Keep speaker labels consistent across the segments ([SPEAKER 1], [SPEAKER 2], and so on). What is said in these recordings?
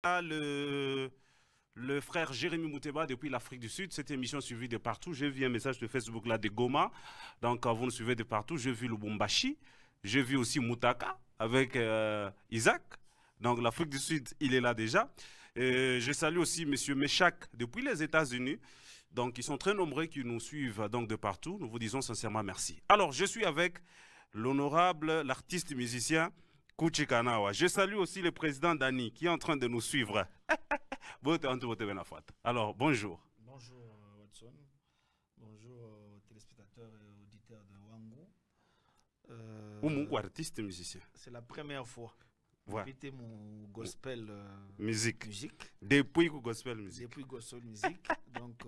[SPEAKER 1] Le frère Jérémy Mouteba depuis l'Afrique du Sud. Cette émission suivie de partout. J'ai vu un message de Facebook là de Goma. Donc, vous nous suivez de partout. J'ai vu Lubumbashi. J'ai vu aussi Moutaka avec Isaac. Donc, l'Afrique du Sud, il est là déjà. Je salue aussi M. Meshak depuis les États-Unis. Donc, ils sont très nombreux qui nous suivent donc de partout. Nous vous disons sincèrement merci. Alors, je suis avec l'honorable, l'artiste musicien Kuchi Kanawa. Je salue aussi le président Dani qui est en train de nous suivre. Alors, bonjour.
[SPEAKER 2] Bonjour Watson. Bonjour téléspectateurs et auditeurs de Wangu.
[SPEAKER 1] Artiste musicien.
[SPEAKER 2] C'est la première fois.
[SPEAKER 1] Voilà.
[SPEAKER 2] Répétez mon gospel
[SPEAKER 1] musique.
[SPEAKER 2] Depuis
[SPEAKER 1] gospel musique.
[SPEAKER 2] Depuis gospel musique. Donc,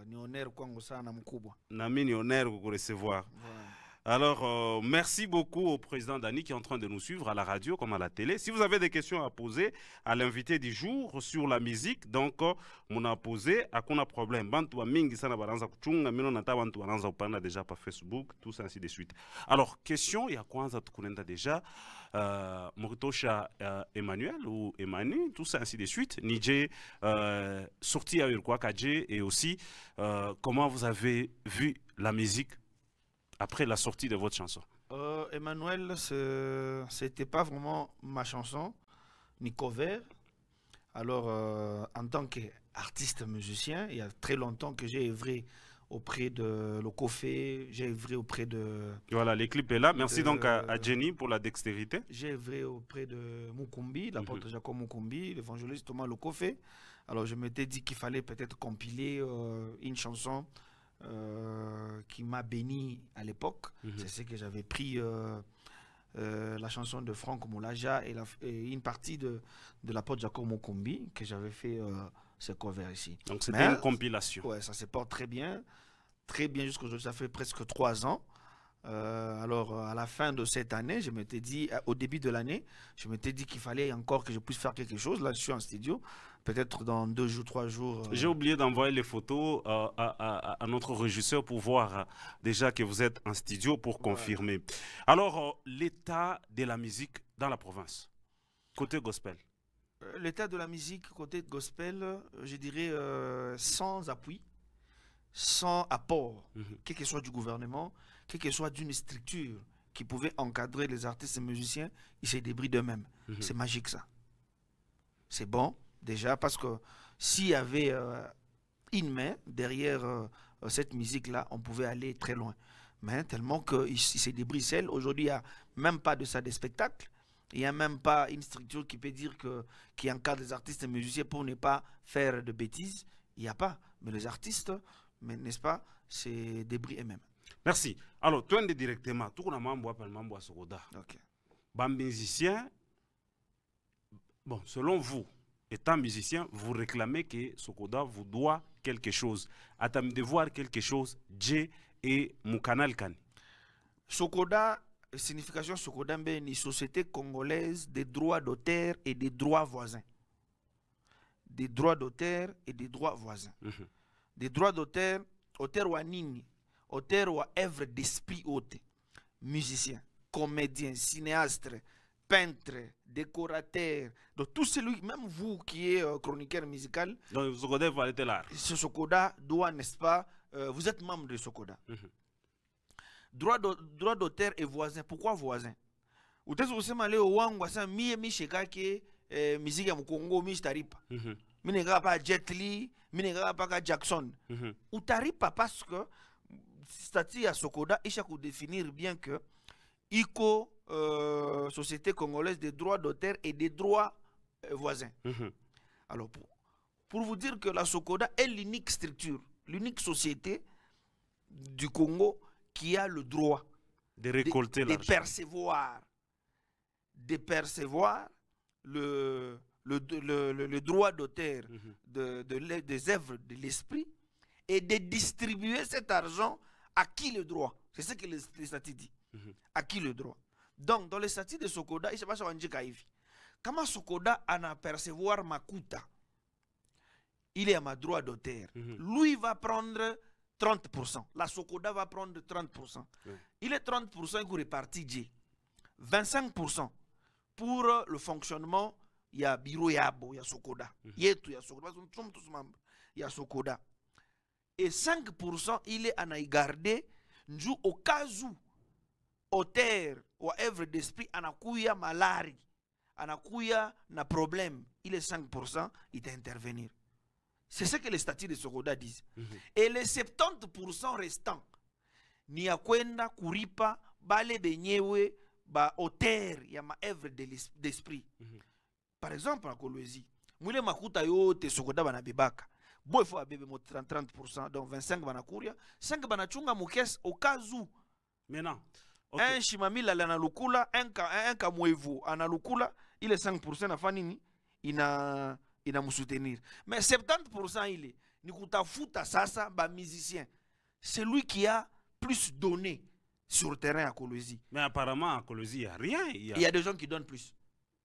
[SPEAKER 2] ni honneur kwangu sana mkubwa.
[SPEAKER 1] Nami ni honneur vous recevoir. Voilà. Alors, merci beaucoup au président Dani qui est en train de nous suivre à la radio comme à la télé. Si vous avez des questions à poser à l'invité du jour sur la musique, donc, on a posé, à quoi on a problème. Bantu mingi sana baranza kuchunga, mino nata bantu baranza upana déjà par Facebook, tout ça ainsi de suite. Alors, question, il y a quoi on tukunenda déjà, Moritosha Emmanuel ou Emmanuel, tout ça ainsi de suite. Nije, sorti à Urquha Kadje et aussi, comment vous avez vu la musique après la sortie de votre chanson?
[SPEAKER 2] Emmanuel, c'était pas vraiment ma chanson, ni cover. Alors, en tant qu'artiste musicien, il y a très longtemps que j'ai œuvré auprès de Lokofé, j'ai œuvré auprès de...
[SPEAKER 1] Voilà, les clips est là. Merci donc à Jenny pour la dextérité.
[SPEAKER 2] J'ai œuvré auprès de Mukumbi, l'apôtre Jacob Mukumbi, l'évangéliste Thomas Lokofé. Alors, je m'étais dit qu'il fallait peut-être compiler une chanson qui m'a béni à l'époque. C'est ce que j'avais pris la chanson de Franck Moulaja et une partie de l'apôtre Jacob Mokombi que j'avais fait ce cover ici.
[SPEAKER 1] Donc c'était une compilation.
[SPEAKER 2] Ouais, ça se porte très bien jusqu'aujourd'hui. Ça fait presque 3 ans. Alors à la fin de cette année, je m'étais dit, au début de l'année, je m'étais dit qu'il fallait encore que je puisse faire quelque chose. Là, je suis en studio, peut-être dans 2 jours, 3 jours.
[SPEAKER 1] J'ai oublié d'envoyer les photos à notre régisseur pour voir déjà que vous êtes en studio pour confirmer. Alors, l'état de la musique dans la province, côté gospel.
[SPEAKER 2] L'état de la musique côté gospel, je dirais sans appui, sans apport, quel que soit du gouvernement, quel que soit d'une structure qui pouvait encadrer les artistes et musiciens, ils se débrouillent d'eux-mêmes. C'est magique ça. C'est bon, déjà, parce que s'il y avait une main derrière cette musique-là, on pouvait aller très loin. Mais tellement qu'ils se débrouillent seuls. Aujourd'hui, il n'y a même pas de ça des spectacles. Il n'y a même pas une structure qui peut dire qui encadre les artistes et musiciens pour ne pas faire de bêtises. Il n'y a pas. Mais les artistes, n'est-ce pas, se débrouillent eux-mêmes.
[SPEAKER 1] Merci. Alors, toi, directement, tout le monde appelle Mambo Sokoda.
[SPEAKER 2] Ok.
[SPEAKER 1] Bon, musicien, bon, selon vous, étant musicien, vous réclamez que Sokoda vous doit quelque chose. Attendez de voir quelque chose, Dje et Moukanal Kan.
[SPEAKER 2] Sokoda, signification Sokoda, c'est une société congolaise des droits d'auteur et des droits voisins. Des droits d'auteur et des droits voisins. Des droits d'auteur, auteur ou nini, auteur ou œuvre d'esprit haute, musicien, comédien, cinéaste, peintre, décorateur, donc tout celui, même vous qui êtes chroniqueur musical,
[SPEAKER 1] donc Sokoda va être là.
[SPEAKER 2] Ce Sokoda doit, n'est-ce pas, vous êtes membre de Sokoda. Droit d'auteur et voisin. Pourquoi voisin? Vous êtes aussi malé au Wangwa, ça mi sheka ke musique au Congo mi taripa. Mi ne pas Jet Li, mi ne pas Jackson. Ou taripa parce que statut à Sokoda, il faut définir bien que ICO, Société congolaise des droits d'auteur et des droits voisins. Alors, pour vous dire que la Sokoda est l'unique structure, l'unique société du Congo qui a le droit
[SPEAKER 1] de récolter
[SPEAKER 2] de percevoir le droit d'auteur des œuvres de l'esprit et de distribuer cet argent à qui le droit. C'est ce que les statuts disent. À qui le droit. Donc, dans les statuts de Sokoda, il ne sait pas si on dit comment Sokoda en a percevoir Makuta. Il est à ma droit d'auteur. Lui va prendre 30%. La Sokoda va prendre 30%. Il est 30% pour répartir 25% pour le fonctionnement il y a Biro Yabo, il y a Sokoda. Yetu, il y a Sokoda. Nous sommes tous membres. Il y a Sokoda. Et 5%, il est à garder au cas où, au terre, ou œuvre d'esprit, anakuya malari, anakuya na problème, il est 5%, il doit intervenir. C'est ce que les statuts de Sokoda disent. Et les 70% restants, ni a kwenda kuripa, bale benyewe, ba auteur, ya ma œuvre d'esprit. Par exemple, en Kolwezi, moule makuta yote Sokoda banabebaka. Bon, il faut abebe 30%, donc 25 banakouria, 5 banachunga mukes au cas où.
[SPEAKER 1] Maintenant,
[SPEAKER 2] okay. Un shimamila la lukula, un kamwevu analukula, il est 5% na fanini, il a moussoutenir. Mais 70% il est, ni kutafuta sasa ba musicien. C'est lui qui a plus donné sur le terrain à Kolwezi.
[SPEAKER 1] Mais apparemment à Kolwezi, il n'y a rien. Il
[SPEAKER 2] y a des gens qui donnent plus.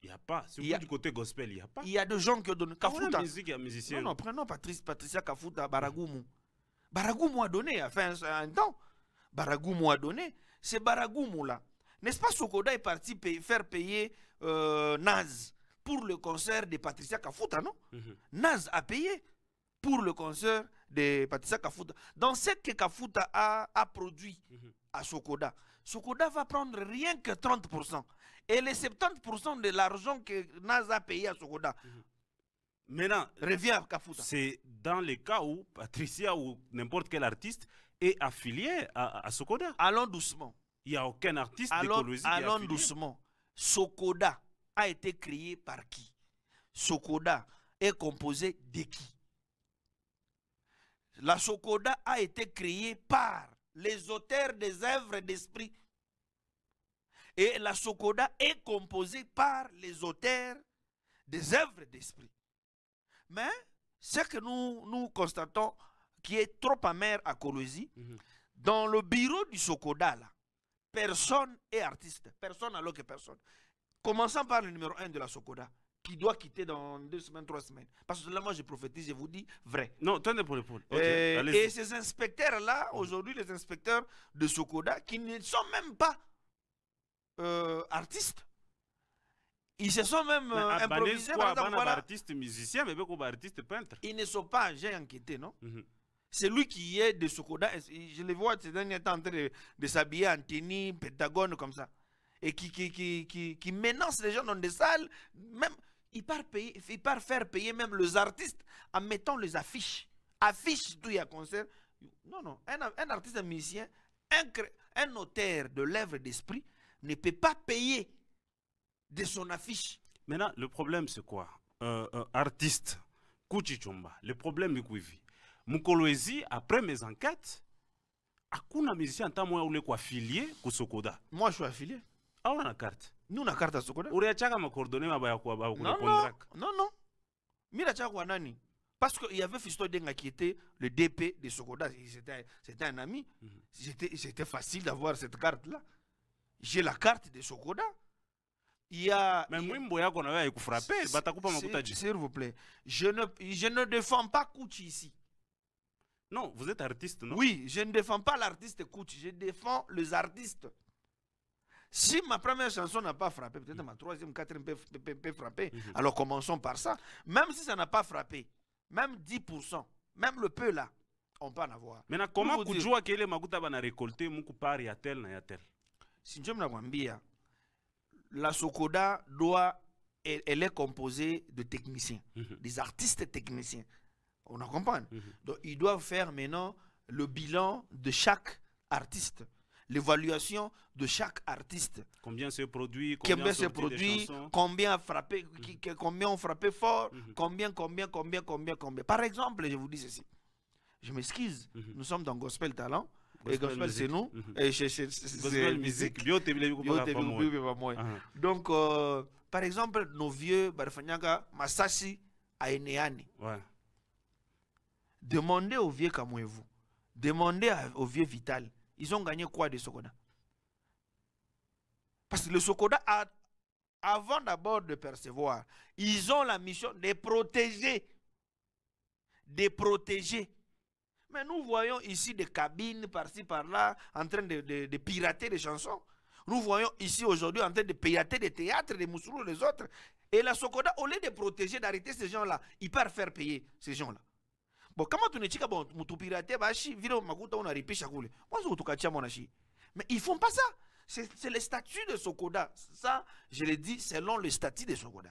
[SPEAKER 1] Il n'y a pas. Surtout du côté gospel, il n'y a pas.
[SPEAKER 2] Il y a des gens qui donnent. Kafuta.
[SPEAKER 1] Musique, il y a musicien.
[SPEAKER 2] Non, prenons Patricia Kafuta, Baragoumou. Baragoumou a donné, a fait un temps. Baragoumou a donné. C'est Baragoumou là. N'est-ce pas, Sokoda est parti faire payer Naz pour le concert de Patricia Kafuta, non? Naz a payé pour le concert de Patricia Kafuta. Dans ce que Kafuta a produit à Sokoda, Sokoda va prendre rien que 30%. Et les 70% de l'argent que Naz a payé à Sokoda
[SPEAKER 1] maintenant
[SPEAKER 2] revient à Kafuta.
[SPEAKER 1] C'est dans les cas où Patricia ou n'importe quel artiste est affilié à Sokoda.
[SPEAKER 2] Allons doucement.
[SPEAKER 1] Il n'y a aucun artiste de Kolwezi qui est affilié.
[SPEAKER 2] Allons doucement. Sokoda a été créé par qui? Sokoda est composé de qui? La Sokoda a été créée par les auteurs des œuvres d'esprit. Et la Sokoda est composée par les auteurs des œuvres d'esprit. Mais ce que nous constatons qui est trop amer à Kolwezi, dans le bureau du Sokoda, là, personne est artiste. Personne alors que personne. Commençons par le numéro 1 de la Sokoda, qui doit quitter dans 2 semaines, 3 semaines. Parce que là, moi, je prophétise, je vous dis vrai.
[SPEAKER 1] Non, tenez pour l'épaule.
[SPEAKER 2] Okay, et ces inspecteurs-là, aujourd'hui, les inspecteurs de Sokoda, qui ne sont même pas artistes, ils se sont même improvisés.
[SPEAKER 1] Artistes musiciens, mais beaucoup d'artistes peintres.
[SPEAKER 2] Ils ne sont pas, j'ai enquêté, non? C'est lui qui est de Sokoda. Je le vois ces derniers temps en train de s'habiller en tenue, pentagone comme ça. Et qui menace les gens dans des salles. Même, il part faire payer même les artistes en mettant les affiches. Affiches tout, il y a concert. Non. Un artiste musicien, un auteur de l'œuvre d'esprit ne peut pas payer de son affiche.
[SPEAKER 1] Maintenant, le problème, c'est quoi? Artiste, Kuchichomba, le problème est quoi? Kolwezi, après mes enquêtes, akuna musicien tant moi ou quoi affilié ku Sokoda.
[SPEAKER 2] Moi, je suis affilié.
[SPEAKER 1] Ah, on a carte.
[SPEAKER 2] Nous, on a carte à Sokoda.
[SPEAKER 1] Ou réachaka ma coordonnée ma baya quoi
[SPEAKER 2] non. Mira chakwa nani? Parce qu'il y avait Fisto Denga qui était le DP de Sokoda. C'était un ami. C'était facile d'avoir cette carte-là. J'ai la carte de Sokoda. Il y a.
[SPEAKER 1] Mais moi, qu'on avait frappé.
[SPEAKER 2] S'il vous plaît. Je ne défends pas Kouchi ici.
[SPEAKER 1] Non, vous êtes artiste, non?
[SPEAKER 2] Oui, je ne défends pas l'artiste Kouchi. Je défends les artistes. Si ma première chanson n'a pas frappé, peut-être ma troisième, quatrième peut frapper. Alors commençons par ça. Même si ça n'a pas frappé, même 10%, même le peu là, on peut en avoir.
[SPEAKER 1] Maintenant, comment Kujua Kele Maguta va récolter Moukupar Yatel na Yatel? Si je
[SPEAKER 2] me la Sokoda elle est composée de techniciens, des artistes techniciens. On en comprend. Donc, ils doivent faire maintenant le bilan de chaque artiste, l'évaluation de chaque artiste.
[SPEAKER 1] Combien c'est produit,
[SPEAKER 2] combien frappé, combien ont frappé fort, combien. Par exemple, je vous dis ceci. Je m'excuse, nous sommes dans Gospel Talent. Et Gospel, c'est nous. Et
[SPEAKER 1] Gospel musique.
[SPEAKER 2] Donc, par exemple, nos vieux, Barfanyaga, Masashi, Aeneani.
[SPEAKER 1] Ouais.
[SPEAKER 2] Demandez aux vieux Kamouevou. Demandez aux vieux Vital. Ils ont gagné quoi de Sokoda? Parce que le Sokoda, avant d'abord de percevoir, ils ont la mission de protéger. De protéger. Mais nous voyons ici des cabines par-ci, par-là, en train de pirater des chansons. Nous voyons ici aujourd'hui en train de pirater des théâtres, des moussoulous, les autres. Et la Sokoda, au lieu de protéger, d'arrêter ces gens-là, ils peuvent faire payer ces gens-là. Bon, comment tu ne dis pas, bon, tu pirates, on a répété. Moi, mais ils font pas ça. C'est le statut de Sokoda. Ça, je l'ai dit, selon le statut de Sokoda.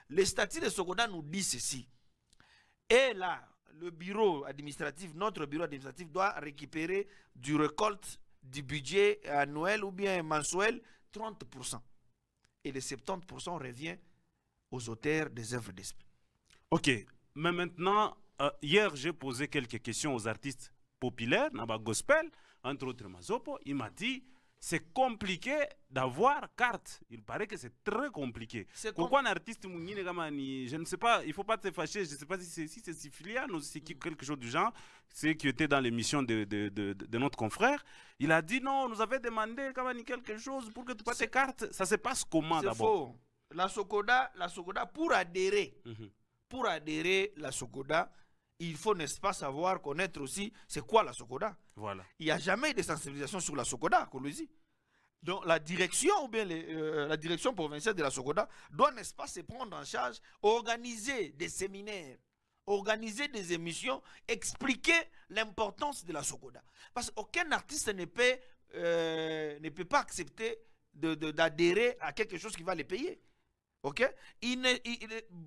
[SPEAKER 2] Le statut de Sokoda nous dit ceci. Et là, le bureau administratif, notre bureau administratif doit récupérer du récolte du budget annuel ou bien mensuel 30%. Et les 70% revient aux auteurs des œuvres d'esprit.
[SPEAKER 1] Ok, mais maintenant, hier j'ai posé quelques questions aux artistes populaires, dans le gospel, entre autres Mazopo. Il m'a dit, c'est compliqué d'avoir carte. Il paraît que c'est très compliqué. Pourquoi un artiste, je ne sais pas, il ne faut pas te fâcher, je ne sais pas si c'est Sicilian ou si c'est quelque chose du genre, c'est qui était dans l'émission de notre confrère. Il a dit non, nous avait demandé quelque chose pour que tu passes tes cartes. Ça se passe comment d'abord?
[SPEAKER 2] C'est faux. La Sokoda, pour adhérer, la Sokoda, il faut, n'est-ce pas, savoir, connaître aussi c'est quoi la Sokoda.
[SPEAKER 1] Voilà.
[SPEAKER 2] Il n'y a jamais de sensibilisation sur la Sokoda, Kolwezi. Donc la direction ou bien la direction provinciale de la Sokoda doit, n'est-ce pas, se prendre en charge, organiser des séminaires, organiser des émissions, expliquer l'importance de la Sokoda. Parce qu'aucun artiste ne peut pas accepter d'adhérer à quelque chose qui va les payer. Ok?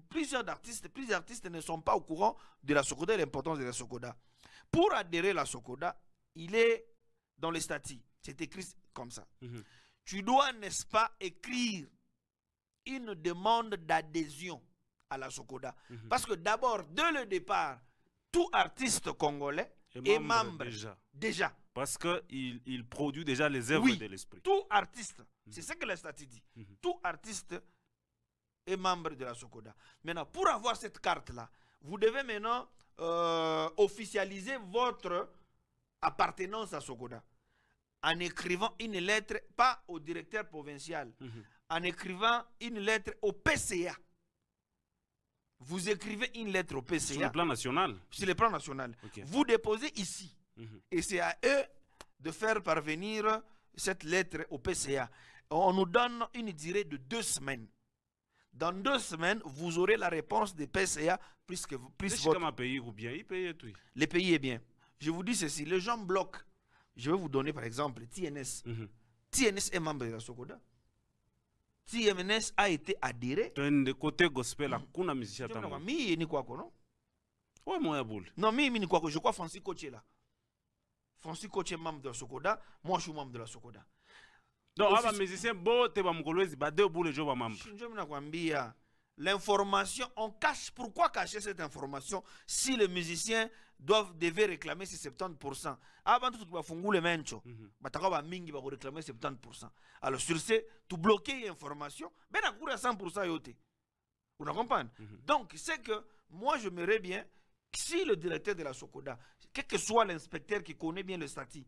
[SPEAKER 2] Plusieurs artistes ne sont pas au courant de la Sokoda et de l'importance de la Sokoda. Pour adhérer à la Sokoda, il est dans les statuts. C'est écrit comme ça. Tu dois, n'est-ce pas, écrire une demande d'adhésion à la Sokoda. Parce que d'abord, dès le départ, tout artiste congolais est membre déjà.
[SPEAKER 1] Parce qu'il produit déjà les œuvres de l'esprit.
[SPEAKER 2] Tout artiste, c'est ce que le statut dit. Tout artiste est membre de la Sokoda. Maintenant, pour avoir cette carte-là, vous devez maintenant officialiser votre appartenance à Sokoda en écrivant une lettre, pas au directeur provincial, en écrivant une lettre au PCA. Vous écrivez une lettre au PCA.
[SPEAKER 1] Sur le plan national?
[SPEAKER 2] Sur le plan national.
[SPEAKER 1] Okay.
[SPEAKER 2] Vous déposez ici. Et c'est à eux de faire parvenir cette lettre au PCA. On nous donne une durée de 2 semaines. Dans 2 semaines, vous aurez la réponse des PCA plus votre...
[SPEAKER 1] pays ou bien il paye tout.
[SPEAKER 2] Le pays est bien. Je vous dis ceci, les gens bloquent. Je vais vous donner par exemple TNS. TNS est membre de la Sokoda. TNS a été adhéré.
[SPEAKER 1] De côté gospel, kuna musicien
[SPEAKER 2] tambo. Mi ni quoi non?
[SPEAKER 1] Ouais, moi boule.
[SPEAKER 2] Non, mi ni quoi, je crois Francis Koché là. Francis Koché est membre de la Sokoda, moi je suis membre de la Sokoda.
[SPEAKER 1] Donc, les musiciens,
[SPEAKER 2] l'information, on cache. Pourquoi cacher cette information si les musiciens devaient réclamer ces 70%? Avant tout, les mencho, mingi réclamer 70%. Alors, sur ce, tu bloquer l'information, ben à 100% yoté. Vous comprenez? Donc, c'est que moi, je m'aimerais bien, si le directeur de la Sokoda, quel que soit l'inspecteur qui connaît bien le statut,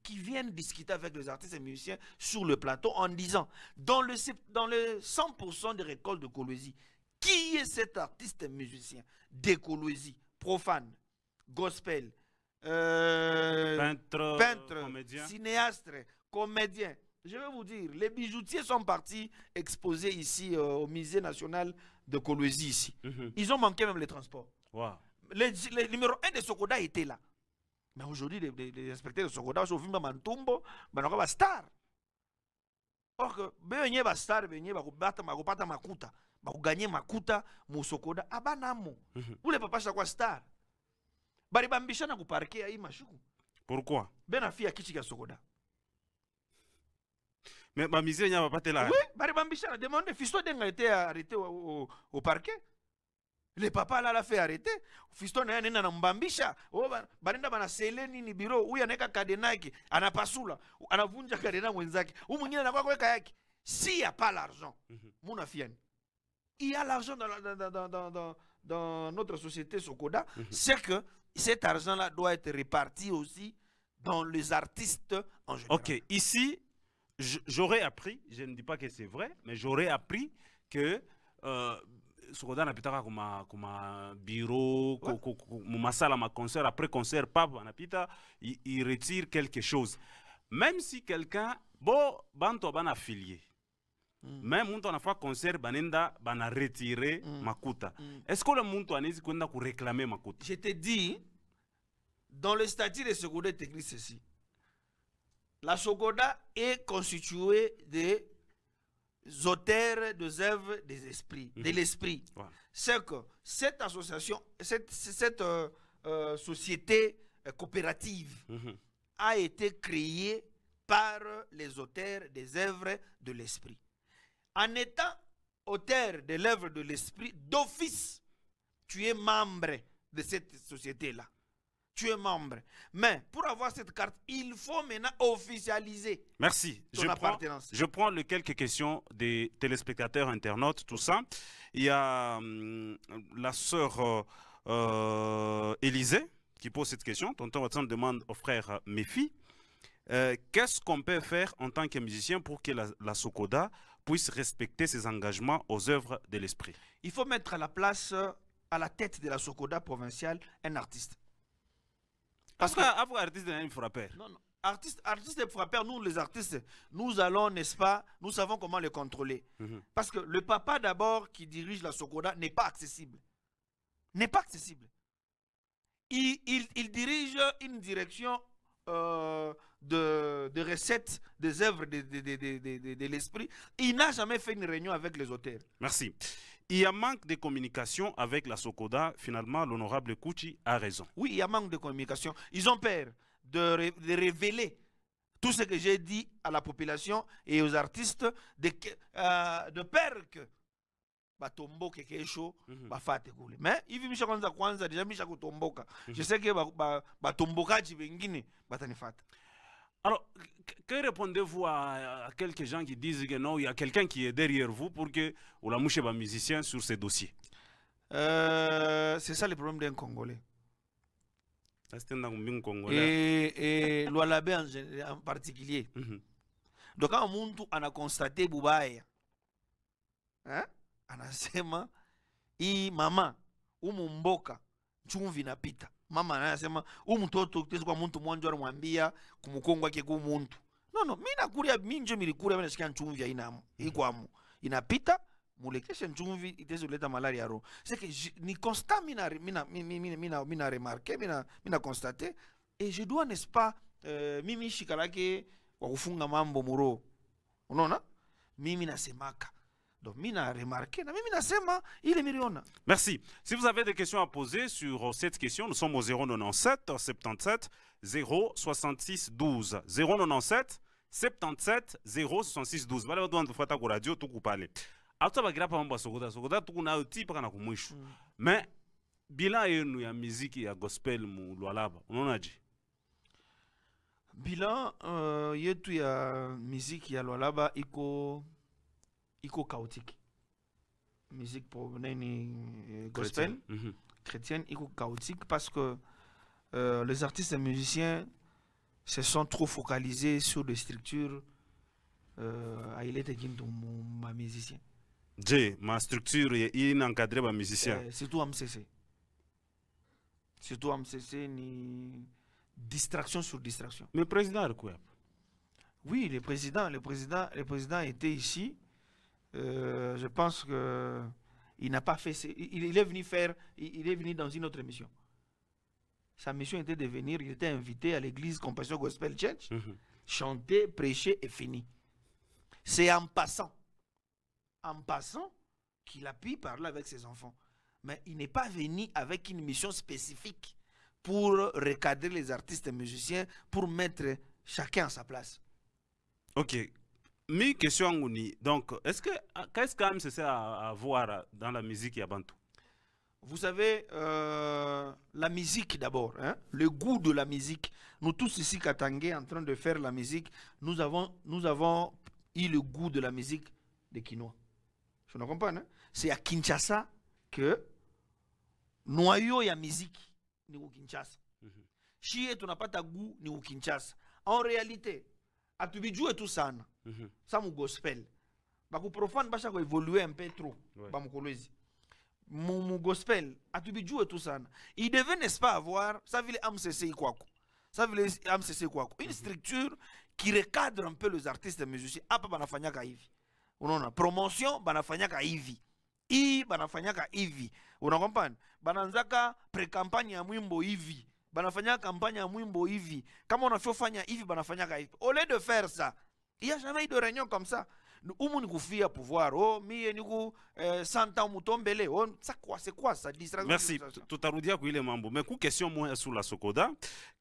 [SPEAKER 2] qui vienne discuter avec les artistes et musiciens sur le plateau en disant, dans le 100% des récoltes de Kolwezi, qui est cet artiste et musicien de Kolwezi, profane, gospel, peintre,
[SPEAKER 1] comédien,
[SPEAKER 2] cinéaste, comédien. Je vais vous dire, les bijoutiers sont partis exposés ici au musée national de Kolwezi ici. Ils ont manqué même les transports.
[SPEAKER 1] Wow.
[SPEAKER 2] Le numéro 1 de Sokoda était là. Mais aujourd'hui, les inspecteurs de Sokoda sont venus à Mantumbo, mais on va star. Or que, benye ba star, benye ba kupata makuta, ba gagner makuta mu Sokoda, abanamo. Vous les papas chaque star. Bari bambisha na kuparke ayi mashuku.
[SPEAKER 1] Pourquoi?
[SPEAKER 2] Ben a fille kichika Sokoda.
[SPEAKER 1] Mais ma mise n'a pas été là.
[SPEAKER 2] Oui, bari bambisha na demande Fiston Denga a été arrêté au parquet. Le papa là l'a fait arrêter. Fiston na nena na mbambisha. Banenda bana seleni ni biro. Uya neka kadena yake. Anapasula. Anavunja kadena mwenzake. Mwingine anakuwa kweka yake. S'il n'y a pas l'argent, mon affiane. Il y a l'argent dans notre société Sokoda. C'est que cet argent-là doit être réparti aussi dans les artistes en général.
[SPEAKER 1] Ok, ici, j'aurais appris, je ne dis pas que c'est vrai, mais j'aurais appris que Sokoda napita comme bureau, ma salle, ma concert, après concert, papa napita, il retire quelque chose. Même si quelqu'un, bon, banto ban affilié, Même muntu anafaa concert banenda bana retirer makuta. Est-ce que le muntu anezi kwenda ku réclamer makuta?
[SPEAKER 2] Je te dis, dans le statut de secondaire technique ceci, la Sogoda est constituée des auteurs des œuvres des esprits, de l'esprit. Voilà. C'est que cette association, cette société coopérative a été créée par les auteurs des œuvres de l'esprit. En étant auteur de l'œuvre de l'esprit, d'office, tu es membre de cette société-là. Tu es membre. Mais pour avoir cette carte, il faut maintenant officialiser.
[SPEAKER 1] Merci. Je prends les quelques questions des téléspectateurs, internautes, tout ça. Il y a la sœur Élisée qui pose cette question. Tonton Watson demande au frère Méfi, qu'est-ce qu'on peut faire en tant que musicien pour que la Sokoda puisse respecter ses engagements aux œuvres de l'esprit?
[SPEAKER 2] Il faut mettre à la place, à la tête de la Sokoda provinciale, un artiste.
[SPEAKER 1] Parce que artiste est frappeur.
[SPEAKER 2] Non, non. Artiste et frappeur, nous les artistes, nous allons, n'est-ce pas, nous savons comment les contrôler. Parce que le papa d'abord qui dirige la Sokoda n'est pas accessible. N'est pas accessible. Il dirige une direction de recettes des œuvres de l'esprit. Il n'a jamais fait une réunion avec les auteurs.
[SPEAKER 1] Merci. Il y a manque de communication avec la Sokoda. Finalement, l'honorable Kouchi a raison.
[SPEAKER 2] Oui, il y a manque de communication. Ils ont peur de révéler tout ce que j'ai dit à la population et aux artistes, de peur que batomboke kesho bafate kule. Mais hivi misha kwanza deja misha kutomboka. Je sais que batombokaji wengine batanifata.
[SPEAKER 1] Alors, que répondez-vous à quelques gens qui disent que non, il y a quelqu'un qui est derrière vous pour que vous la mouchez un musicien sur ces dossiers?
[SPEAKER 2] C'est ça le problème d'un Congolais. Et Lualabé en particulier. Donc, quand on a constaté Boubaï, hein? Anasema, mama, mboka, chumvi na pita. Mama anasema mtoto kwa mtu mwanzo anamwambia kumukongwa ke ku muntu. No, mimi nakulia minjo milikulia mimi nasikia chumvi haina ikwamu. Inapita mulekesha chumvi itazoleta malaria ro. C'est que ni constat mina remarqué, mina constaté et je dois, n'est-ce pas, mimi shikalake wa kufunga mambo muro. Unaona? Mimi nasemaka. Donc, mina remarqué, il est million.
[SPEAKER 1] Merci. Si vous avez des questions à poser sur cette question, nous sommes au 097 77 066 12. 097 77 066 12. Voilà, on doit faire radio tout coup parler. Après, on va faire Sokoda, tout na type kana kumwishu. Mais bilan yenu ya muziki ya gospel mu Lualaba, on a dit.
[SPEAKER 2] Bilan yetu ya muziki ya Lualaba iko chaotique. Musique pour gospel chrétienne, iko chaotique parce que les artistes et musiciens se sont trop focalisés sur des structures. Il était ma musicien.
[SPEAKER 1] Ma structure est encadrée par musicien.
[SPEAKER 2] Surtout MCC. Surtout MCC, ni distraction sur distraction.
[SPEAKER 1] Mais le président a quoi?
[SPEAKER 2] Oui, le président était ici. Je pense que il n'a pas fait. Il est venu dans une autre mission. Sa mission était de venir. Il était invité à l'église Compassion Gospel Church, chanter, prêcher et fini. C'est en passant qu'il a pu parler avec ses enfants. Mais il n'est pas venu avec une mission spécifique pour recadrer les artistes et musiciens, pour mettre chacun à sa place.
[SPEAKER 1] Ok. Mes questions, donc, qu'est-ce que MCC a à voir dans la musique Yabantu?
[SPEAKER 2] Vous savez, la musique d'abord, hein, le goût de la musique. Nous tous ici, Katangé, en train de faire la musique, nous avons eu le goût de la musique des Kinois. Je ne comprends pas, hein? C'est à Kinshasa que noyau ya musique ni au Kinshasa. Chie, tu n'as pas ta goût ni au Kinshasa. En réalité, atubijue tout ça. Ça mon gospel. Baku profane bacha ko évoluer un peu trop. Ba mkolezi. Mon gospel atubijue tout ça. Il devait, n'est-ce pas, avoir ça veut MCC kwako. Ça veut MCC kwako. Une structure qui recadre un peu les artistes et musiciens. Apa banafanyaka hivi. Unaona, promotion banafanyaka hivi. Hii banafanyaka hivi. Unakompani? Bananzaka pre-campagne ya mwimbo hivi. Banafanya kampanya ya mwimbo hivi. Kama unafanya hivi banafanyaka hivi. Au lieu de faire ça, il n'y a jamais eu de réunion comme ça. Umu ni kufia pouvoir. Oh, mie ni ku 100 ans mutombele. Oh, ça quoi, c'est quoi ça?
[SPEAKER 1] Merci. Tutarudia kwa ile mambo. Mais ku question moja sur la Sokoda.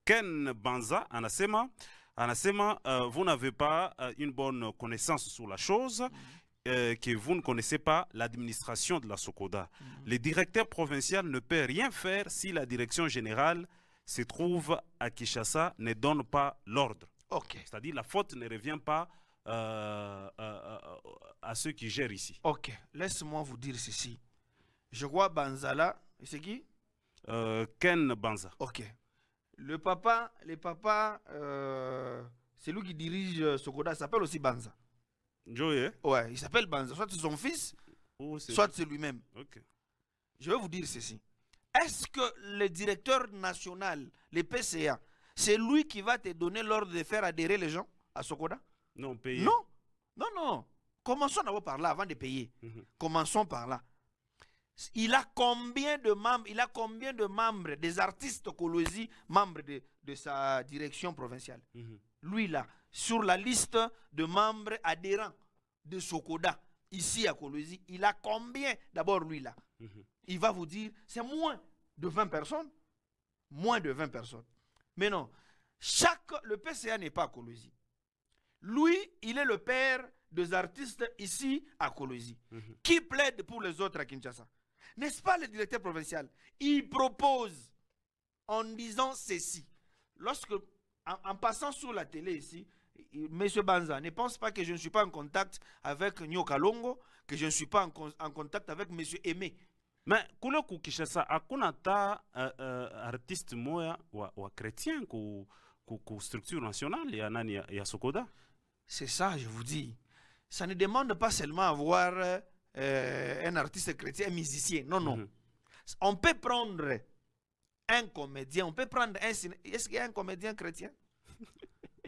[SPEAKER 1] Ken Banza anasema vous n'avez pas une bonne connaissance sur la chose. Que vous ne connaissez pas l'administration de la Sokoda. Le directeur provincial ne peut rien faire si la direction générale se trouve à Kinshasa, ne donne pas l'ordre.
[SPEAKER 2] Ok.
[SPEAKER 1] C'est-à-dire la faute ne revient pas à ceux qui gèrent ici.
[SPEAKER 2] Ok. Laisse-moi vous dire ceci. Je vois Banzala. C'est qui?
[SPEAKER 1] Ken Banza.
[SPEAKER 2] Ok. Le papa, c'est lui qui dirige Sokoda, s'appelle aussi Banza.
[SPEAKER 1] Joey?
[SPEAKER 2] Ouais, il s'appelle Banza. Soit c'est son fils, soit c'est lui-même.
[SPEAKER 1] Okay.
[SPEAKER 2] Je vais vous dire ceci. Est-ce que le directeur national, le PCA, c'est lui qui va te donner l'ordre de faire adhérer les gens à Sokoda?
[SPEAKER 1] Non, payer.
[SPEAKER 2] Non, non, non. Commençons d'abord par là avant de payer. Commençons par là. Il a combien de membres, des artistes Kolosi, membres de sa direction provinciale? Lui là, sur la liste de membres adhérents de Sokoda, ici à Kolosi, il a combien? D'abord lui là. Il va vous dire, c'est moins de 20 personnes. Moins de 20 personnes. Mais non, le PCA n'est pas à Kolosi. Lui, il est le père des artistes ici à Kolosi. Qui plaide pour les autres à Kinshasa? N'est-ce pas le directeur provincial? Il propose en disant ceci. Lorsque, en passant sur la télé ici, M. Banza, ne pense pas que je ne suis pas en contact avec Nyoka Longo, que je ne suis pas en contact avec M. Aimé.
[SPEAKER 1] Mais kule ku Kinshasa hakuna ta artiste moya wa chrétien ku structure nationale ya nani ya Sokoda.
[SPEAKER 2] C'est ça, je vous dis. Ça ne demande pas seulement avoir un artiste chrétien, un musicien. Non, non. On peut prendre un comédien, on peut prendre un cinéaste. Est-ce qu'il y a un comédien chrétien?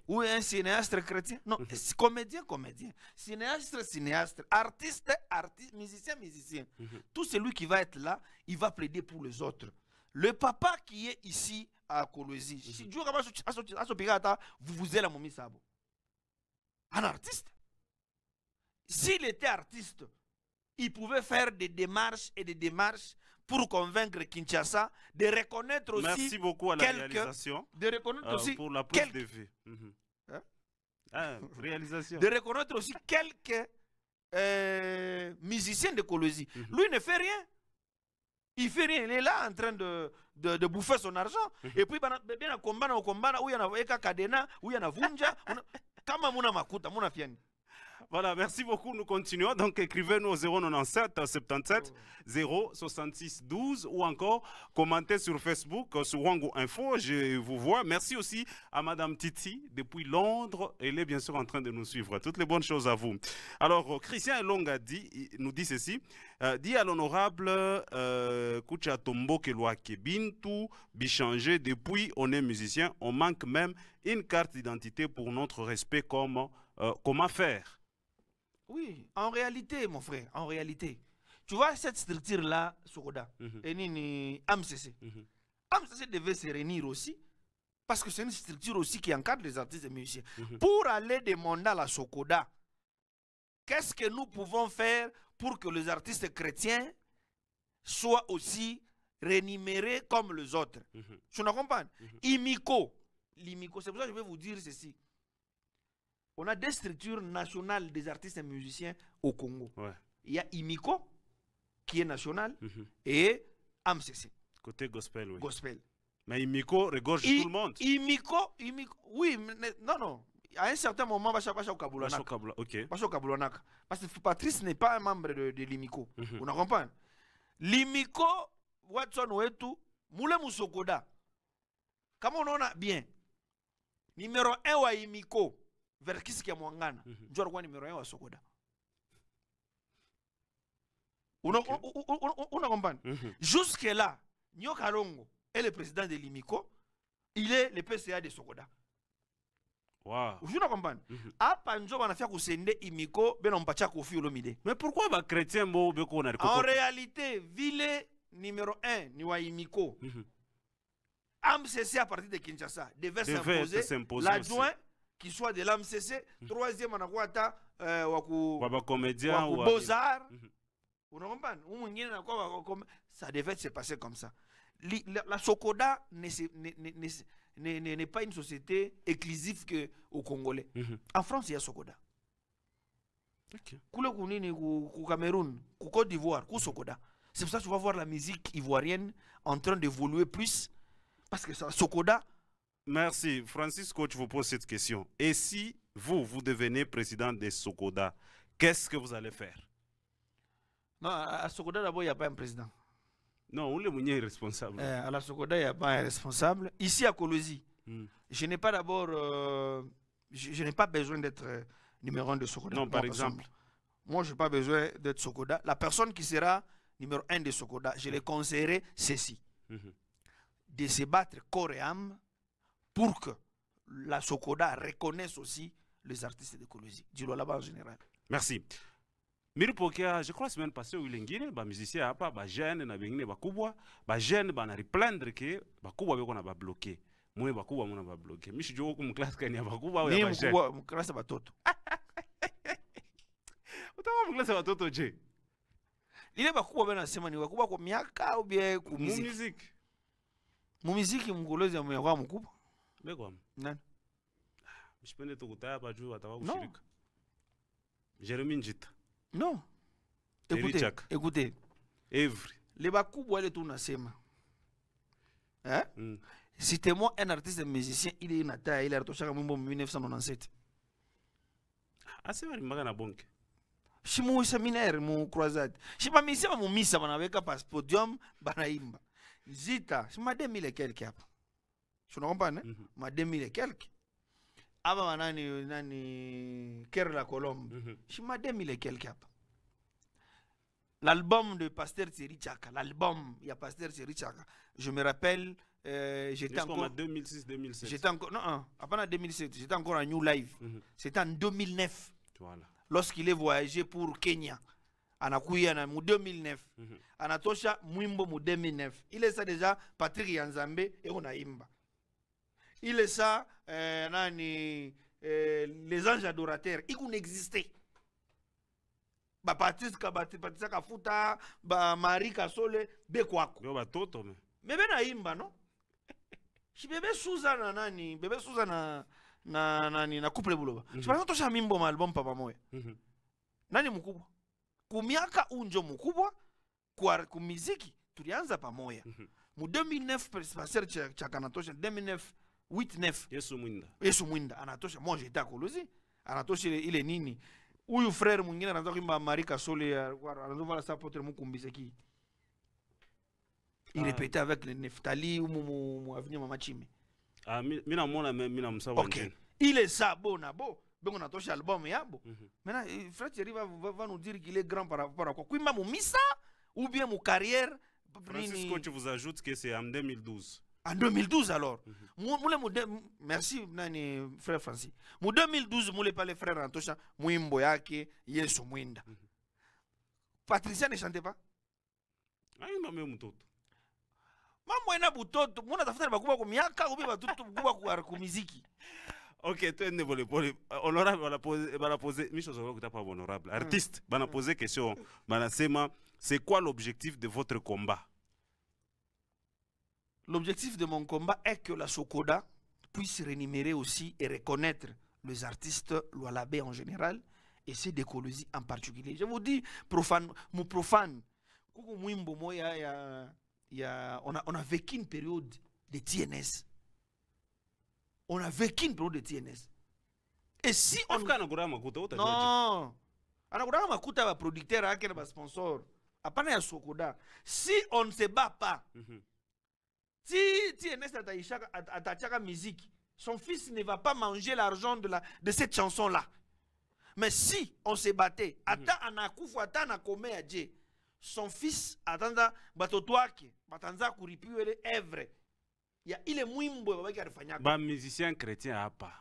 [SPEAKER 2] Ou un cinéaste chrétien? Non, comédien, comédien. Cinéaste, cinéaste. Artiste, artiste. Musicien, musicien. Tout celui qui va être là, il va plaider pour les autres. Le papa qui est ici à Kolosi, si Dieu vous vous êtes la momie sabo. Un artiste. S'il était artiste, il pouvait faire des démarches et des démarches pour convaincre Kinshasa de reconnaître aussi.
[SPEAKER 1] Merci beaucoup à la réalisation.
[SPEAKER 2] De reconnaître aussi
[SPEAKER 1] pour la prise de vue. Réalisation.
[SPEAKER 2] De reconnaître aussi quelques musiciens de Kolosi. Lui ne fait rien. Il fait rien. Il est là en train de bouffer son argent. Et puis, bien, au combat, où il y a un cadena, où il y a un vunja. Kama muna makuta, muna fiani.
[SPEAKER 1] Voilà, merci beaucoup. Nous continuons. Donc, écrivez-nous au 097 77 066 12 ou encore commentez sur Facebook, sur Wango Info. Je vous vois. Merci aussi à Madame Titi depuis Londres. Elle est bien sûr en train de nous suivre. Toutes les bonnes choses à vous. Alors, Christian Elonga nous dit ceci. Dit à l'honorable Koucha Tombo Keloake Bintou Bichanger, depuis on est musicien, on manque même une carte d'identité pour notre respect. Comment faire?
[SPEAKER 2] Oui, en réalité, mon frère, en réalité. Tu vois cette structure-là, Sokoda, et Nini AMCC. AMCC devait se réunir aussi, parce que c'est une structure aussi qui encadre les artistes et musiciens. Pour aller demander à la Sokoda, qu'est-ce que nous pouvons faire pour que les artistes chrétiens soient aussi rémunérés comme les autres? Tu ne comprends pas? L'IMICO, c'est pour ça que je vais vous dire ceci. On a des structures nationales des artistes et musiciens au Congo.
[SPEAKER 1] Ouais.
[SPEAKER 2] Il y a IMICO, qui est national, et AMCC.
[SPEAKER 1] Côté gospel, oui.
[SPEAKER 2] Gospel.
[SPEAKER 1] Mais IMICO regorge tout le monde.
[SPEAKER 2] IMICO, oui, mais non. À un certain moment, Bacha Kabulanaka.
[SPEAKER 1] Ok.
[SPEAKER 2] Bacha Kabulanaka. Parce que Patrice n'est pas un membre de l'IMICO. Vous ne comprenez pas? L'IMICO, Watson Ouetou, Moule Moussokoda. Comme on a bien. Numéro 1 wa IMICO. Vers qui est Mwangana, Jorwa numéro 1 à Sokoda. On a compris. Jusque-là, Nyoka Longo est le président de l'IMICO, il est le PCA de Sokoda.
[SPEAKER 1] Wow.
[SPEAKER 2] Vous comprenez? Apa njo banafia kusende imiko bena mpacha Koffi Olomide.
[SPEAKER 1] Mais pourquoi les chrétiens bon beko na
[SPEAKER 2] En réalité, ville numéro 1 ni wa imiko. AMCC à partir de Kinshasa devait s'imposer l'adjoint qui soit de l'AMCC, troisième en akwata waku
[SPEAKER 1] comédien
[SPEAKER 2] ou Beaux-Arts. Vous comprenez? Ça devait se passer comme ça. La Sokoda n'est pas une société exclusive que au Congolais. En France, il y a Sokoda. Koule Kounini, au Cameroun, au Côte d'Ivoire, au Sokoda. C'est pour ça que tu vas voir la musique ivoirienne en train d'évoluer plus. Parce que ça, Sokoda.
[SPEAKER 1] Merci. Francis Coach vous pose cette question. Et si vous devenez président de Sokoda, qu'est-ce que vous allez faire?
[SPEAKER 2] Non, à Sokoda, d'abord, il n'y a pas un président.
[SPEAKER 1] Non, on est responsable.
[SPEAKER 2] À la Sokoda, il n'y a pas un responsable. Ici, à Kolosi, je n'ai pas d'abord. Je n'ai pas besoin d'être numéro 1 de Sokoda.
[SPEAKER 1] Non, par exemple.
[SPEAKER 2] Moi, je n'ai pas besoin d'être Sokoda. La personne qui sera numéro 1 de Sokoda, je les conseillerais ceci. De se battre corps et âme pour que la Sokoda reconnaisse aussi les artistes de Kolosi. Dis-le là-bas en général.
[SPEAKER 1] Merci. Miripokia, je crois la semaine passée, il y a des musiciens, des jeunes, des jeunes, qui replaindre que les jeunes sont bloqués. Moi, les jeunes sont bloqués. Je suis en classe qui est bloquée.
[SPEAKER 2] Je suis en classe de Batoto.
[SPEAKER 1] Tu es en classe de Batoto, Jay?
[SPEAKER 2] Il est beaucoup de gens qui sont miaka ou bien
[SPEAKER 1] musique.
[SPEAKER 2] Mu musique mngolozi ya mwa mkubwa.
[SPEAKER 1] Bekwa.
[SPEAKER 2] Nani?
[SPEAKER 1] Mshipende tukutaya hapa juu atawa
[SPEAKER 2] No.
[SPEAKER 1] kushirika. Jeremy Njita.
[SPEAKER 2] Non.
[SPEAKER 1] Écoutez,
[SPEAKER 2] Écoutez.
[SPEAKER 1] Evry.
[SPEAKER 2] Les bakubwa wale tunasema. Citez-moi un artiste musicien, il est nata, il a retoshaka mwimbo 1997.
[SPEAKER 1] Ase bali magana bonke.
[SPEAKER 2] Shimu seminaire mu croisade. Shiba misema mu misa banaweka pas podium banaimba. Zita, c'est ma 2000 et quelques. Tu comprends, hein? Ma 2000 et quelques. Avant, nani Kerr la Colombe. C'est ma 2000 et quelques. L'album de Pasteur Thierry Tchaka. L'album, il y a Pasteur Thierry Tchaka. Je me rappelle, j'étais encore.
[SPEAKER 1] En 2006-2007.
[SPEAKER 2] J'étais encore. Non, avant en 2007, j'étais encore à New Life. C'était en 2009.
[SPEAKER 1] Voilà.
[SPEAKER 2] Lorsqu'il est voyagé pour Kenya. Anakuya na mu 2009 anatosha mwimbo mu 2009 ile sa déjà Patrick Yanzambe et on a imba ile sa nani les anges adorateurs iko n'existait ba Patrice Kafuta ba Marie Kasole be kwako
[SPEAKER 1] yo batoto
[SPEAKER 2] bebe na imba no si bebe Suzana nani bebe Suzana na nani na couple buloba je pense tosha mimbo ma album papa moya nani mkubwa kumiaka unjo mkubwa kwa kumiziki tulianza pamoja mu 2009 Pasteur Tchaka anatosha 2009 8-9 Yesu Mwinda anatosha moi j'étais à Kolosi anatosha ile nini huyu frère mwingine anaanza kuimba Marie Kasole anaanza sa potre mukumbizeki il répétait avec le Neftali ou mu avenue Mama Chime
[SPEAKER 1] mina mona mina msawa
[SPEAKER 2] okay il est ça bon donc on a touché l'album yabo. Maintenant, Frère Thierry va nous dire qu'il est grand par rapport à quoi. Kwimba mu misa ou bien mu carrière.
[SPEAKER 1] Francisco, tu vous ajoutes que c'est en 2012.
[SPEAKER 2] En 2012 alors. Merci nani Frère Francis. Mu 2012 mule pale frère Antosha mwimbo yake Yesu Mwinda. Patricia ne chantait pas?
[SPEAKER 1] Ai mama mtoto.
[SPEAKER 2] Mambo ina butoto, muna tafuta bakuba kwa miaka ou bien batoto kuba kwa muziki.
[SPEAKER 1] Ok, tu es honorable, on a posé, honorable, artiste, on a posé question, c'est quoi l'objectif de votre combat?
[SPEAKER 2] L'objectif de mon combat est que la Sokoda puisse rémunérer aussi et reconnaître les artistes Lualabé en général et ceux de Kolosi en particulier. Je vous dis, profane, on a vécu une période de TNS. On a vécu une période de TNS. Et si on... Non. Anakura makuta va producteur ake na sponsor. Apana ya Sokoda. Si on ne se bat pas, si TNS atachaka musique, son fils ne va pas manger l'argent de cette chanson-là. Mais si on se battait, ata anakufu ata nakome ya Dieu, son fils atanda batoto wake, batanza kuripiwe le evre. Il y a il est mwimbo babaki alifanyaka.
[SPEAKER 1] Ba musicien chrétien hapa.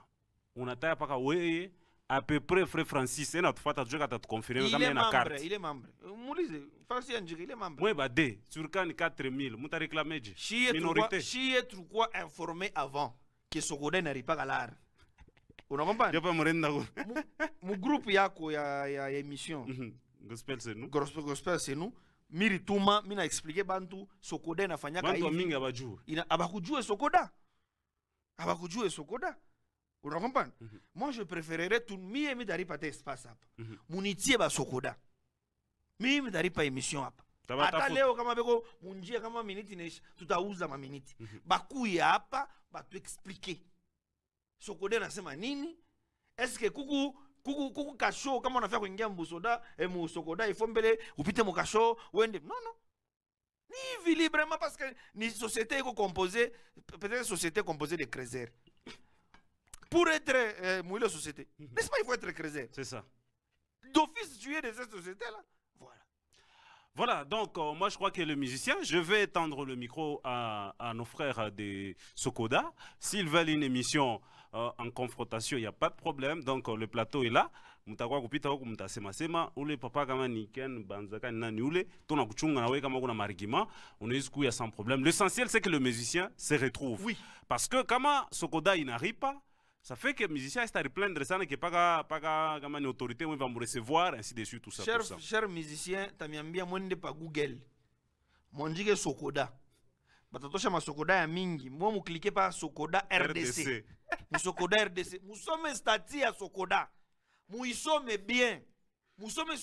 [SPEAKER 1] unataya paka wewe à peu près frère Francis et notre fata tu te confirmer
[SPEAKER 2] il
[SPEAKER 1] comme
[SPEAKER 2] est
[SPEAKER 1] une
[SPEAKER 2] membre,
[SPEAKER 1] carte.
[SPEAKER 2] il est membre. Moulise, Francis Andjiri, il est membre.
[SPEAKER 1] Oui, bah D, sur can 4000, muta réclamé
[SPEAKER 2] minorité. Si est quoi informé avant que Sokoda n'arrive pas à l'art. Vous comprenez?
[SPEAKER 1] Je peux me rendre.
[SPEAKER 2] Mon groupe yako ya émission.
[SPEAKER 1] Gospel c'est nous.
[SPEAKER 2] Gospel c'est nous. Miri Touma, mina expliqué bantu Sokoda inafanya
[SPEAKER 1] hivi. Bantu mingi abajua.
[SPEAKER 2] Abakujua Sokoda. Abakujua Sokoda. Vous comprenez? Moi je préférerais tout mi dari pas espace hapa. Munitie ba Sokoda. Mi dari pas émission hapa. Hata leo kama beko munjia kama minute nesh tutauza ma minute. Bakuya hapa batu expliquer. Sokoda nasema nini? Est-ce que kuku kasho kama unafanya kuingia mbusoda Sokoda il faut mbele upite mu kasho uende. Non non. Ni hivi librement parce que ni société composée peut-être société composée de créateurs. Pour être mouille société, n'est-ce pas, il faut être créateur.
[SPEAKER 1] C'est ça.
[SPEAKER 2] D'office, tu es de cette société-là. Voilà.
[SPEAKER 1] Voilà, donc moi je crois que le musicien, je vais tendre le micro à nos frères de Sokoda. S'ils veulent une émission en confrontation, il n'y a pas de problème. Donc le plateau est là. Mutakwa kupita huko mtasema sema ule papa kama ni Ken Banzaka ni nani ule tuna kuchunga na wewe kama kuna marigima unaweza kuya sans problème. L'essentiel c'est que le musicien se retrouve.
[SPEAKER 2] Oui.
[SPEAKER 1] Parce que kama Sokoda il n'arrive pas, ça fait que le musicien est à replaindre ça, que pas comme une autorité où il va me recevoir, ainsi de suite, tout ça.
[SPEAKER 2] Cher musicien, tu m'as bien mwende pa Google. Monjige Sokoda. Batatosha ma Sokoda ya mingi. Moi mu cliquer pa Sokoda RDC. Mu Sokoda RDC. Mu somme stati ya Sokoda. Mu isome bien. Mu somme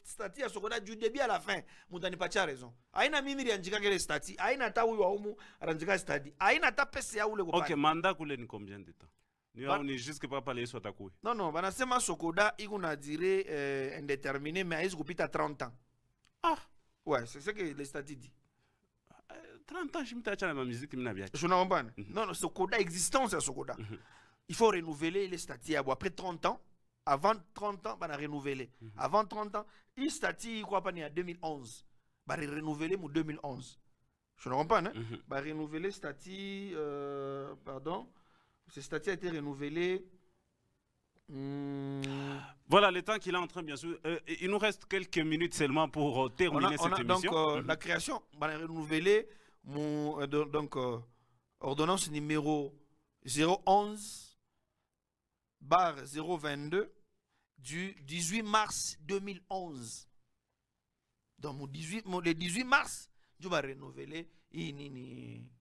[SPEAKER 2] stati ya Sokoda du début à la fin. Mu tani pas raison. Aina mimi rianjika kele stati. Aina ta huyu wa umu ranjika stati. Aina ta pesa ya ule ko.
[SPEAKER 1] OK, mandat kule ni combien de temps? On est juste pas parler sur ta couille.
[SPEAKER 2] Non, non, banasema Sokoda, il a une durée indéterminée, mais il a à 30 ans.
[SPEAKER 1] Ah!
[SPEAKER 2] Ouais, c'est ce que les statistiques disent.
[SPEAKER 1] 30 ans, je me tâche à ma musique, je me
[SPEAKER 2] Je n'en pas. Non, non, Sokoda, existence à Sokoda. Il faut renouveler les statuts. Après 30 ans, avant 30 ans, on a renouvelé. Avant 30 ans, il statut, il crois pas, en 2011. On a renouvelé en 2011. Je n'en pas, hein? On a renouvelé statut, pardon. Ce statut a été renouvelé.
[SPEAKER 1] Voilà le temps qu'il est en train, bien sûr. Il nous reste quelques minutes seulement pour terminer cette émission.
[SPEAKER 2] Donc, la création, on a renouvelé ordonnance numéro 011/022 du 18 mars 2011. Donc, le 18 mars, je vais renouveler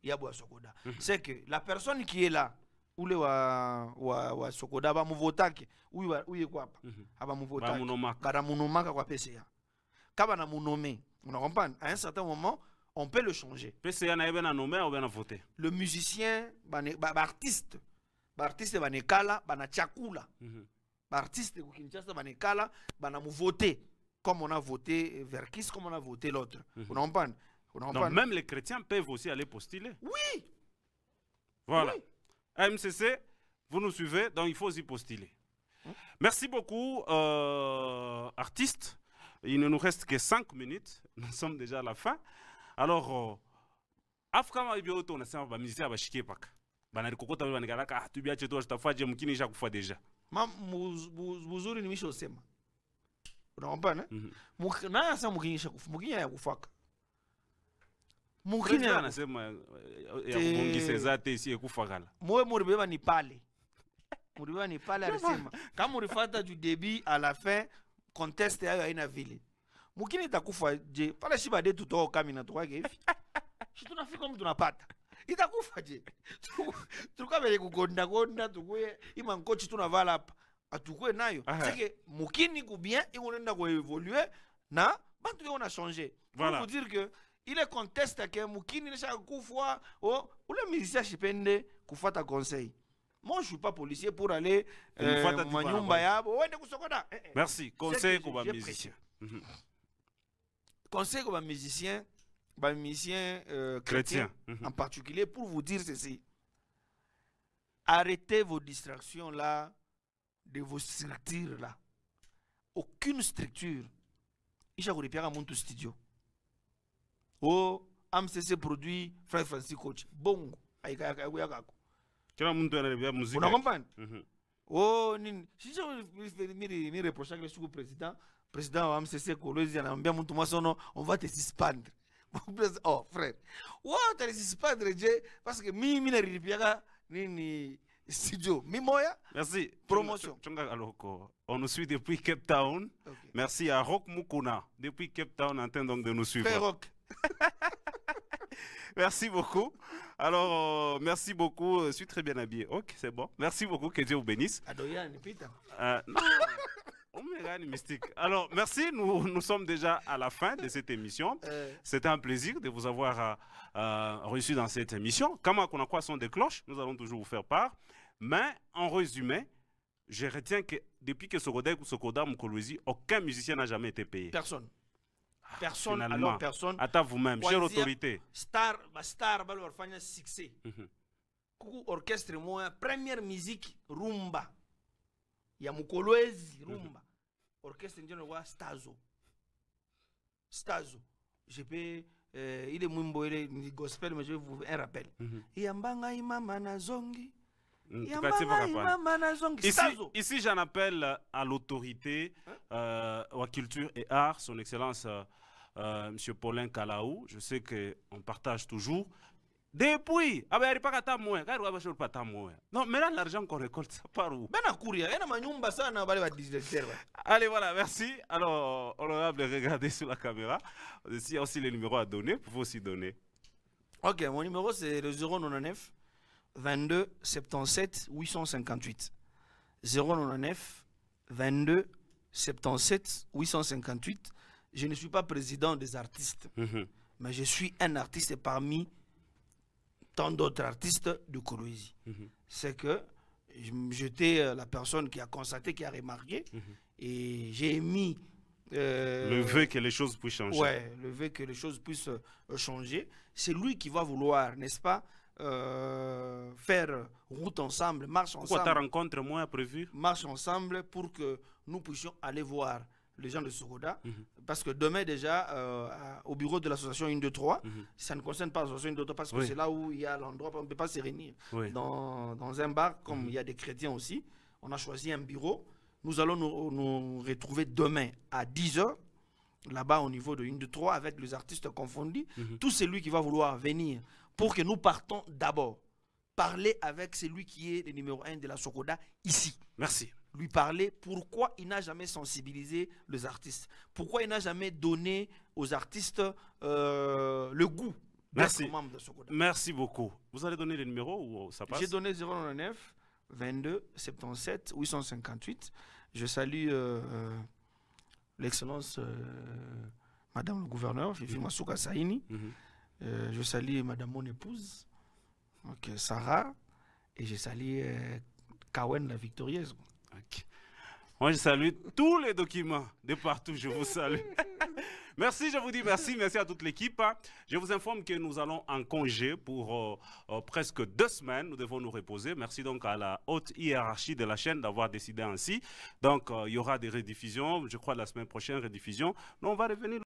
[SPEAKER 2] Yabou Sokoda. C'est que la personne qui est là, ule wa Sokoda ba muvotake uye kwapa aba muvotake bara munomaka kwa PCA kaba na munome on comprend à un certain moment on peut le changer
[SPEAKER 1] PCA na ebena nommer ou bien voter
[SPEAKER 2] le musicien artiste banekala bana chakula artiste ku Kinshasa banekala bana muvoter comme on a voté Verkis comme on a voté l'autre on comprend
[SPEAKER 1] donc même les chrétiens peuvent aussi aller postuler.
[SPEAKER 2] Oui.
[SPEAKER 1] Voilà. Oui. MCC, vous nous suivez, donc il faut aussi postuler. Merci beaucoup, artistes. Il ne nous reste que 5 minutes. Nous sommes déjà à la fin. Alors, Afrika Bioto, on a un musicien à Chiké Pak. Banari Kokota, Bangalaka, tu bias chez toi, je t'ai fait, je m'kini déjà fois déjà.
[SPEAKER 2] Mam, Muzuri ni misho sema. Unaomba, né? Mukina sa mukini shakufu, mukini ya kufaka.
[SPEAKER 1] Mukini anasema ya kuongeza zate isi kufagala.
[SPEAKER 2] Mwe muribeba ni pale. Muribeba ni pale alisema. Kama murifata du début à la fin conteste yayo haina vile. Mukini itakufa je. Pale shiba de tutoa kamina tukwake hivi. Shi tunafika mtu tunapata. Itakufa je. Tukabele kugonda tukuye ima nkochi tunavala hapa. Atukue nayo. C'est que mukini ku bien ikonenda ko évoluer na bantu on a changé. Voilà. Pour vous dire que il est conteste que mukini ne chaque fois ou le musicien chipende kufata conseil. Moi je suis pas policier pour aller manyumba yabo wende kusokoda.
[SPEAKER 1] Merci. Conseil pour les musiciens.
[SPEAKER 2] Conseil pour les musiciens, chrétiens en particulier pour vous dire ceci. Arrêtez vos distractions là de vos structures là. Aucune structure. Il y a un mon studio. Oh, MCC produit Frère Francis Coach. Bongo.
[SPEAKER 1] Kila mtu anaribia muziki.
[SPEAKER 2] Unakomprendre? Oh, si je me reproche que le président va me cesser on va te suspendre. Oh, frère. Oh, tu te suspendre, parce que ni studio. Mimoya.
[SPEAKER 1] Merci.
[SPEAKER 2] Promotion.
[SPEAKER 1] On nous suit depuis Cape Town. Okay. Merci à Rock Mukuna. Depuis Cape Town, en train donc de nous suivre.
[SPEAKER 2] Frère Rock.
[SPEAKER 1] Merci beaucoup. Alors, merci beaucoup. Je suis très bien habillé. Ok, c'est bon. Merci beaucoup. Que Dieu vous bénisse. Mystique. Alors, merci. Nous sommes déjà à la fin de cette émission. C'était un plaisir de vous avoir reçu dans cette émission. Comme on a quoi son des cloches, nous allons toujours vous faire part. Mais en résumé, je retiens que depuis que Sokoda Mukolozi, aucun musicien n'a jamais été payé.
[SPEAKER 2] Personne. Personne, alors personne.
[SPEAKER 1] À vous-même, chère autorité.
[SPEAKER 2] Star, alors faire succès. Coucou orchestre, moi, première musique, rumba. Il y a Mukolozi, rumba. Orchestre, Stazo. Stazo. Je peux, il est mumbo, il est gospel, mais je vais vous un rappel. Yambanga imama na zongi.
[SPEAKER 1] Ici, j'en appelle à l'autorité, à culture et art, son excellence M. Paulin Kalaou. Je sais qu'on partage toujours. Depuis, non, mais là, l'argent qu'on récolte, ça part où? Allez, voilà, merci. Alors, honorable, regardez sur la caméra. S'il y a aussi les numéros à donner, vous pouvez aussi donner.
[SPEAKER 2] Ok, mon numéro, c'est le 099 22 77 858. 099 22 77 858. Je ne suis pas président des artistes, mais je suis un artiste parmi tant d'autres artistes de Kolwezi. C'est que j'étais la personne qui a constaté, qui a remarqué, et j'ai mis
[SPEAKER 1] le vœu que les choses puissent changer.
[SPEAKER 2] Ouais, le vœu que les choses puissent changer. C'est lui qui va vouloir, n'est-ce pas, faire route ensemble, marche ensemble.
[SPEAKER 1] Pourquoi ta rencontre moi prévue?
[SPEAKER 2] Marche ensemble pour que nous puissions aller voir les gens de Sokoda. Parce que demain déjà, au bureau de l'association 1, 2, 3, ça ne concerne pas l'association 1, 2, 3 parce que c'est là où il y a l'endroit où on ne peut pas se réunir. Dans un bar, comme il y a des chrétiens aussi, on a choisi un bureau. Nous allons nous retrouver demain à 10 h, là-bas au niveau de 1, 2, 3, avec les artistes confondus. Tout celui qui va vouloir venir pour que nous partons d'abord parler avec celui qui est le numéro 1 de la Sokoda ici.
[SPEAKER 1] Merci.
[SPEAKER 2] Lui parler pourquoi il n'a jamais sensibilisé les artistes. Pourquoi il n'a jamais donné aux artistes le goût d'être membre de Sokoda.
[SPEAKER 1] Merci beaucoup. Vous allez donner le numéro ou ça passe?
[SPEAKER 2] J'ai donné 099 22 77 858. Je salue l'excellence Madame le gouverneur, Fifi Masuka Saini. Je salue Madame mon épouse, Sarah, et je salue Kawen la victorieuse.
[SPEAKER 1] Moi, je salue tous les documents de partout. Je vous salue. Merci, je vous dis merci. Merci à toute l'équipe. Je vous informe que nous allons en congé pour presque 2 semaines. Nous devons nous reposer. Merci donc à la haute hiérarchie de la chaîne d'avoir décidé ainsi. Donc, il y aura des rediffusions. Je crois la semaine prochaine, rediffusion. Nous, on va revenir.